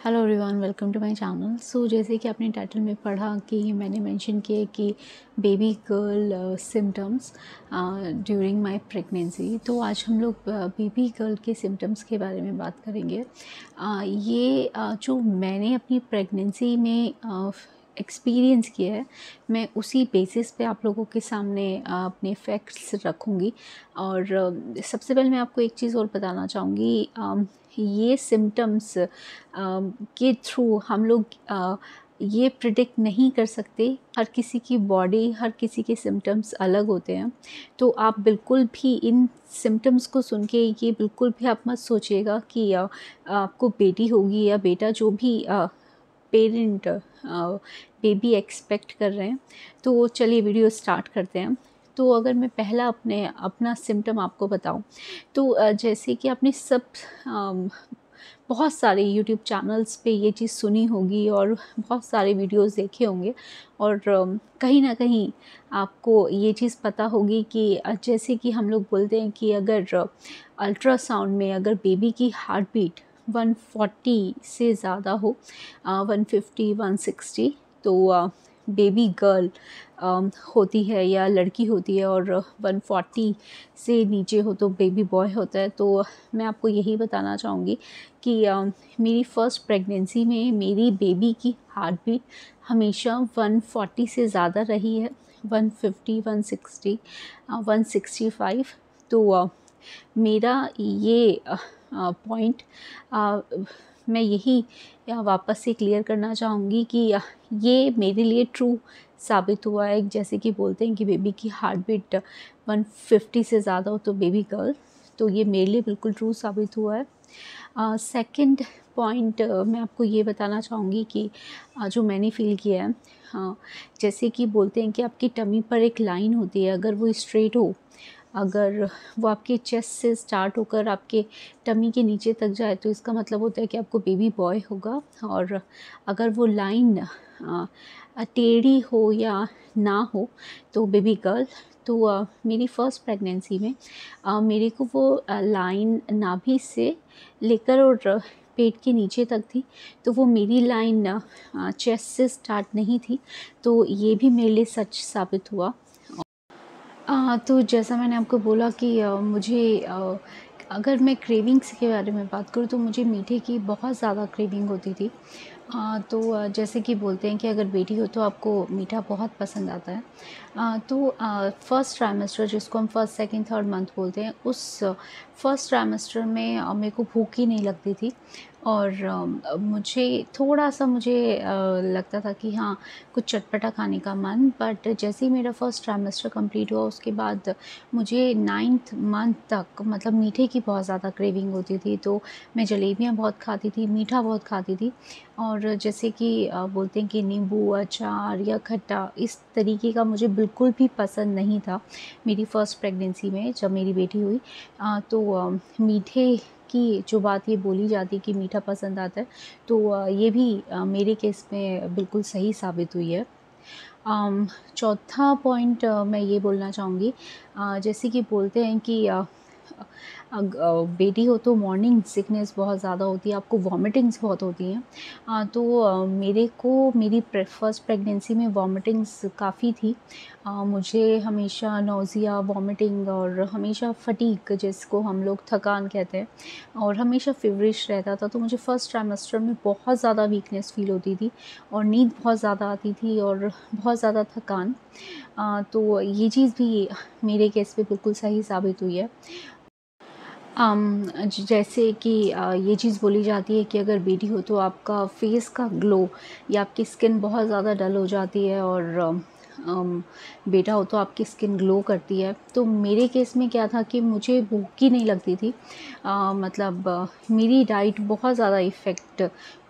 Hello everyone, welcome to my channel. So जैसे कि आपने टाइटल में पढ़ा कि मैंने मेंशन किया कि baby girl symptoms during my pregnancy. तो आज हम लोग बेबी गर्ल के सिम्टम्स के बारे में बात करेंगे। जो मैंने अपनी प्रेगनेंसी में एक्सपीरियंस किया है, मैं उसी बेसिस पे आप लोगों के सामने अपने फैक्ट्स रखूँगी। और सबसे पहले मैं आपको एक चीज़ और बताना चाहूँगी। ये सिम्टम्स के थ्रू हम लोग ये प्रिडिक्ट नहीं कर सकते। हर किसी की बॉडी, हर किसी के सिम्टम्स अलग होते हैं। तो आप बिल्कुल भी इन सिम्टम्स को सुन के ये बिल्कुल भी आप मत सोचिएगा कि आपको बेटी होगी या बेटा, जो भी पेरेंट बेबी एक्सपेक्ट कर रहे हैं। तो चलिए वीडियो स्टार्ट करते हैं। तो अगर मैं पहला अपना सिम्टम आपको बताऊं, तो जैसे कि आपने बहुत सारे यूट्यूब चैनल्स पे ये चीज़ सुनी होगी और बहुत सारे वीडियोस देखे होंगे। और कहीं ना कहीं आपको ये चीज़ पता होगी कि जैसे कि हम लोग बोलते हैं कि अगर अल्ट्रासाउंड में अगर बेबी की हार्ट बीट 140 से ज़्यादा हो, 150 160, तो बेबी गर्ल होती है या लड़की होती है। और 140 से नीचे हो तो बेबी बॉय होता है। तो मैं आपको यही बताना चाहूँगी कि मेरी फ़र्स्ट प्रेगनेंसी में मेरी बेबी की हार्ट बीट हमेशा 140 से ज़्यादा रही है, 150 160 165। तो मेरा ये पॉइंट मैं यही वापस से क्लियर करना चाहूँगी कि ये मेरे लिए ट्रू साबित हुआ है। जैसे कि बोलते हैं कि बेबी की हार्ट बीट 150 से ज़्यादा हो तो बेबी गर्ल, तो ये मेरे लिए बिल्कुल ट्रू साबित हुआ है। सेकंड पॉइंट मैं आपको ये बताना चाहूँगी कि जो मैंने फ़ील किया है, जैसे कि बोलते हैं कि आपकी टमी पर एक लाइन होती है, अगर वो स्ट्रेट हो, अगर वो आपके चेस्ट से स्टार्ट होकर आपके टमी के नीचे तक जाए, तो इसका मतलब होता है कि आपको बेबी बॉय होगा। और अगर वो लाइन टेढ़ी हो या ना हो तो बेबी गर्ल। तो मेरी फ़र्स्ट प्रेगनेंसी में मेरे को वो लाइन नाभि से लेकर और पेट के नीचे तक थी। तो वो मेरी लाइन चेस्ट से स्टार्ट नहीं थी। तो ये भी मेरे लिए सच साबित हुआ। तो जैसा मैंने आपको बोला कि अगर मैं क्रेविंग्स के बारे में बात करूँ, तो मुझे मीठे की बहुत ज़्यादा क्रेविंग होती थी। जैसे कि बोलते हैं कि अगर बेटी हो तो आपको मीठा बहुत पसंद आता है। फर्स्ट ट्राइमेस्टर, जिसको हम फर्स्ट सेकंड थर्ड मंथ बोलते हैं, उस फर्स्ट ट्राइमेस्टर में मेरे को भूख ही नहीं लगती थी। और मुझे लगता था कि हाँ, कुछ चटपटा खाने का मन। बट जैसे ही मेरा फर्स्ट ट्राइमेस्टर कंप्लीट हुआ, उसके बाद मुझे 9th मंथ तक मतलब मीठे की बहुत ज़्यादा क्रेविंग होती थी। तो मैं जलेबियाँ बहुत खाती थी, मीठा बहुत खाती थी। और जैसे कि बोलते हैं कि नींबू अचार या खट्टा, इस तरीके का मुझे बिल्कुल भी पसंद नहीं था मेरी फ़र्स्ट प्रेगनेंसी में जब मेरी बेटी हुई। मीठे की जो बात ये बोली जाती है कि मीठा पसंद आता है, तो ये भी मेरे केस में बिल्कुल सही साबित हुई है। चौथा पॉइंट मैं ये बोलना चाहूँगी, जैसे कि बोलते हैं कि बेटी हो तो मॉर्निंग सिकनेस बहुत ज़्यादा होती है, आपको वॉमिटिंग्स बहुत होती हैं। मेरे को मेरी फर्स्ट प्रेगनेंसी में वॉमिटिंग्स काफ़ी थी। मुझे हमेशा नोज़िया, वॉमिटिंग और हमेशा फटीग, जिसको हम लोग थकान कहते हैं, और हमेशा फीवरिश रहता था। तो मुझे फर्स्ट ट्राइमेस्टर में बहुत ज़्यादा वीकनेस फ़ील होती थी और नींद बहुत ज़्यादा आती थी और बहुत ज़्यादा थकान। तो ये चीज़ भी मेरे केस पे बिल्कुल सही साबित हुई है। जैसे कि ये चीज़ बोली जाती है कि अगर बेटी हो तो आपका फेस का ग्लो या आपकी स्किन बहुत ज़्यादा डल हो जाती है, और बेटा हो तो आपकी स्किन ग्लो करती है। तो मेरे केस में क्या था कि मुझे भूख ही नहीं लगती थी। मेरी डाइट बहुत ज़्यादा इफ़ेक्ट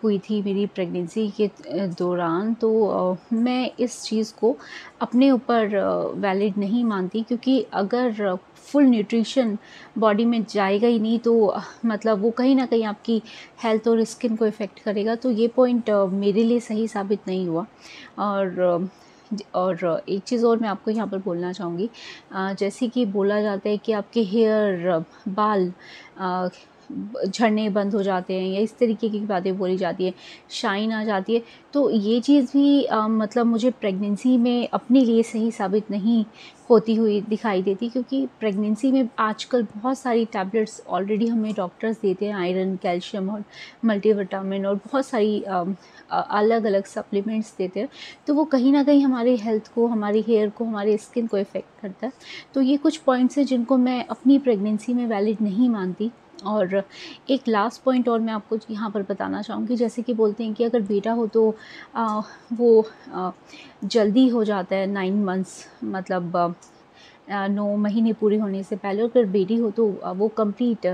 हुई थी मेरी प्रेगनेंसी के दौरान। तो मैं इस चीज़ को अपने ऊपर वैलिड नहीं मानती, क्योंकि अगर फुल न्यूट्रिशन बॉडी में जाएगा ही नहीं, तो मतलब वो कहीं न कहीं आपकी हेल्थ और स्किन को इफ़ेक्ट करेगा। तो ये पॉइंट मेरे लिए सही साबित नहीं हुआ। और एक चीज़ और मैं आपको यहाँ पर बोलना चाहूँगी, जैसे कि बोला जाता है कि आपके बाल झड़ने बंद हो जाते हैं या इस तरीके की बातें बोली जाती है, शाइन आ जाती है। तो ये चीज़ भी मतलब मुझे प्रेगनेंसी में अपने लिए सही साबित नहीं होती हुई दिखाई देती, क्योंकि प्रेगनेंसी में आजकल बहुत सारी टैबलेट्स ऑलरेडी हमें डॉक्टर्स देते हैं, आयरन, कैल्शियम और मल्टीविटामिन और बहुत सारी अलग अलग सप्लीमेंट्स देते हैं। तो वो कहीं ना कहीं हमारे हेल्थ को, हमारी हेयर को, हमारे स्किन को इफ़ेक्ट करता है। तो ये कुछ पॉइंट्स हैं जिनको मैं अपनी प्रेगनेंसी में वैलिड नहीं मानती। और एक लास्ट पॉइंट और मैं आपको यहाँ पर बताना चाहूँगी, जैसे कि बोलते हैं कि अगर बेटा हो तो वो जल्दी हो जाता है 9 मंथ्स, मतलब 9 महीने पूरे होने से पहले। अगर बेटी हो तो वो कंप्लीट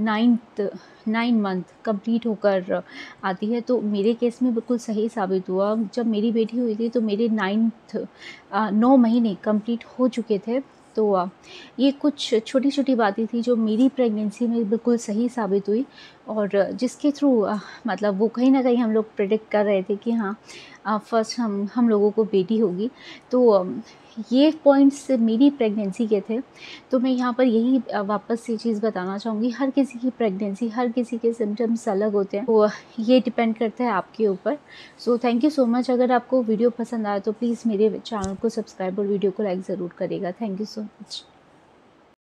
9 मंथ कंप्लीट होकर आती है। तो मेरे केस में बिल्कुल सही साबित हुआ। जब मेरी बेटी हुई थी तो मेरे 9 महीने कंप्लीट हो चुके थे। तो ये कुछ छोटी-छोटी बातें थी जो मेरी प्रेगनेंसी में बिल्कुल सही साबित हुई, और जिसके थ्रू मतलब वो कहीं न कहीं हम लोग प्रेडिक्ट कर रहे थे कि हाँ, फर्स्ट हम लोगों को बेटी होगी। तो ये पॉइंट्स मेरी प्रेगनेंसी के थे। तो मैं यहाँ पर यही वापस से चीज़ बताना चाहूँगी, हर किसी की प्रेगनेंसी, हर किसी के सिम्पटम्स अलग होते हैं, तो ये डिपेंड करता है आपके ऊपर। So thank you so much. अगर आपको वीडियो पसंद आए तो प्लीज़ मेरे चैनल को सब्सक्राइब और वीडियो को लाइक ज़रूर करिएगा। Thank you so much.